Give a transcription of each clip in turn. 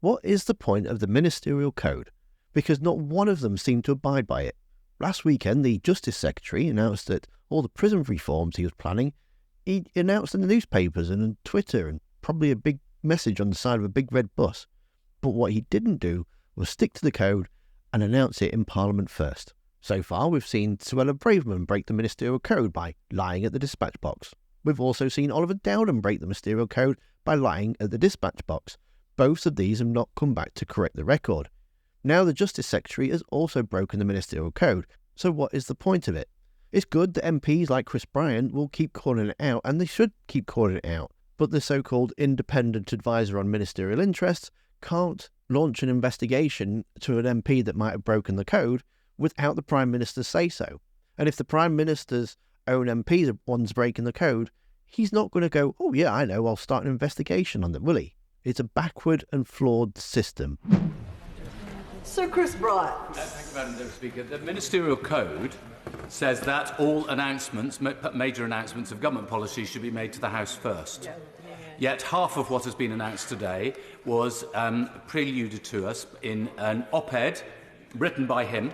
What is the point of the ministerial code? Because not one of them seemed to abide by it. Last weekend, the Justice Secretary announced that all the prison reforms he was planning, he announced in the newspapers and on Twitter and probably a big message on the side of a big red bus. But what he didn't do was stick to the code and announce it in Parliament first. So far, we've seen Suella Braverman break the ministerial code by lying at the dispatch box. We've also seen Oliver Dowden break the ministerial code by lying at the dispatch box. Both of these have not come back to correct the record. Now the Justice Secretary has also broken the ministerial code, so what is the point of it? It's good that MPs like Chris Bryant will keep calling it out, and they should keep calling it out, but the so-called independent advisor on ministerial interests can't launch an investigation to an MP that might have broken the code without the Prime Minister's say-so. And if the Prime Minister's own MP is the one's breaking the code, he's not going to go, oh yeah, I know, I'll start an investigation on them, will he? It's a backward and flawed system. Sir Chris Bryant. Thank you, Madam Speaker. The ministerial code says that all announcements, major announcements of government policy should be made to the House first. Yet half of what has been announced today was preluded to us in an op-ed written by him,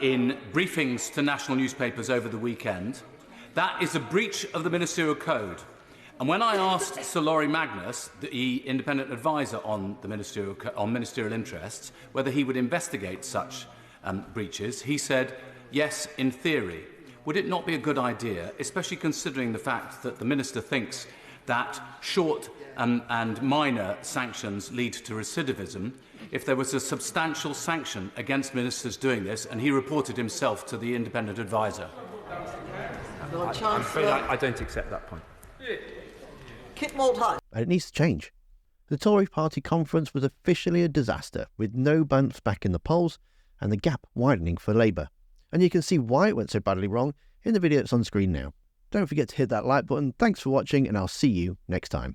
in briefings to national newspapers over the weekend. That is a breach of the ministerial code. And when I asked Sir Laurie Magnus, the independent advisor on the ministerial interests, whether he would investigate such breaches, he said, yes, in theory. Would it not be a good idea, especially considering the fact that the minister thinks that short and minor sanctions lead to recidivism, if there was a substantial sanction against ministers doing this, and he reported himself to the independent advisor? I'm afraid I don't accept that point. And it needs to change. The Tory party conference was officially a disaster, with no bounce back in the polls and the gap widening for Labour. And you can see why it went so badly wrong in the video that's on screen now. Don't forget to hit that like button. Thanks for watching, and I'll see you next time.